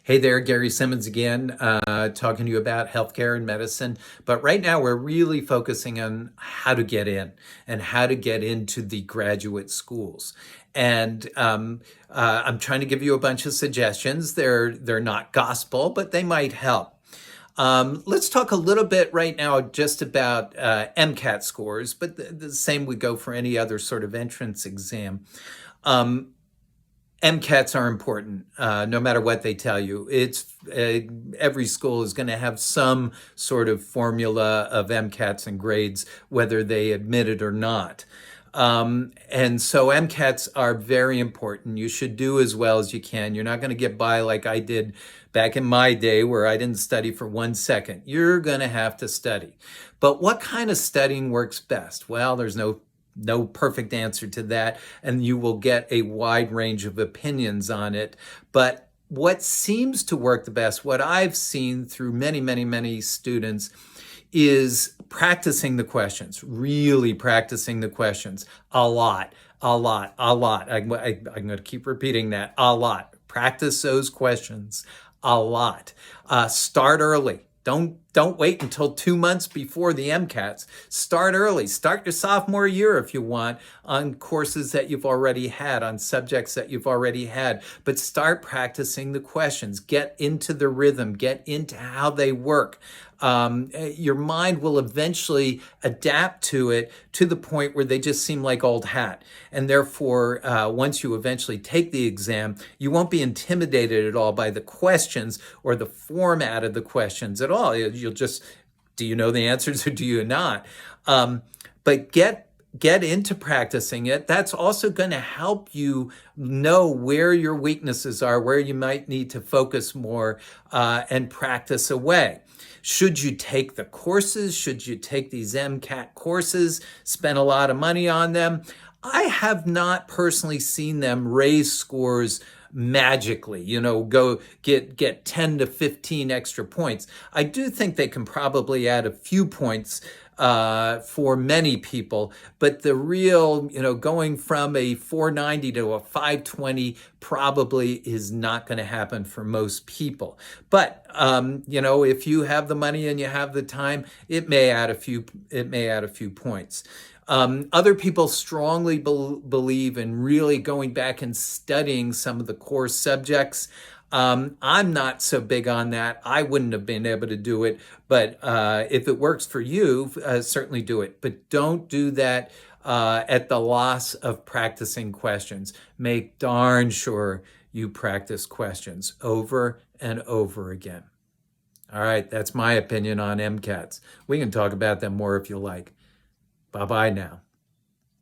Hey there, Gary Simmons again, talking to you about healthcare and medicine. But right now, we're really focusing on how to get in and how to get into the graduate schools. And I'm trying to give you a bunch of suggestions. They're not gospel, but they might help. Let's talk a little bit right now just about MCAT scores, but the same would go for any other sort of entrance exam. Um, MCATs are important, no matter what they tell you. Every school is going to have some sort of formula of MCATs and grades, whether they admit it or not. And so MCATs are very important. You should do as well as you can. You're not going to get by like I did back in my day where I didn't study for 1 second. You're going to have to study. But what kind of studying works best? Well, there's no perfect answer to that, and you will get a wide range of opinions on it. But what seems to work the best, what I've seen through many students, is practicing the questions, really practicing the questions a lot. I'm going to keep repeating that, a lot. Practice those questions a lot. Start early. Don't wait until 2 months before the MCATs. Start early. Start your sophomore year if you want on courses that you've already had, on subjects that you've already had. But start practicing the questions. Get into the rhythm. Get into how they work. Your mind will eventually adapt to it to the point where they just seem like old hat. And therefore, once you eventually take the exam, you won't be intimidated at all by the questions or the format of the questions at all. You'll just, do you know the answers or do you not? But get into practicing it. That's also going to help you know where your weaknesses are, where you might need to focus more, and practice away. Should you take the courses? Should you take these MCAT courses, spend a lot of money on them? I have not personally seen them raise scores magically, go get 10 to 15 extra points. I do think they can probably add a few points for many people, but the real, going from a 490 to a 520 probably is not going to happen for most people. But if you have the money and you have the time, it may add a few points. Other people strongly believe in really going back and studying some of the core subjects. I'm not so big on that. I wouldn't have been able to do it, but if it works for you, certainly do it. But don't do that at the loss of practicing questions. Make darn sure you practice questions over and over again. All right, that's my opinion on MCATs. We can talk about them more if you like. Bye-bye now.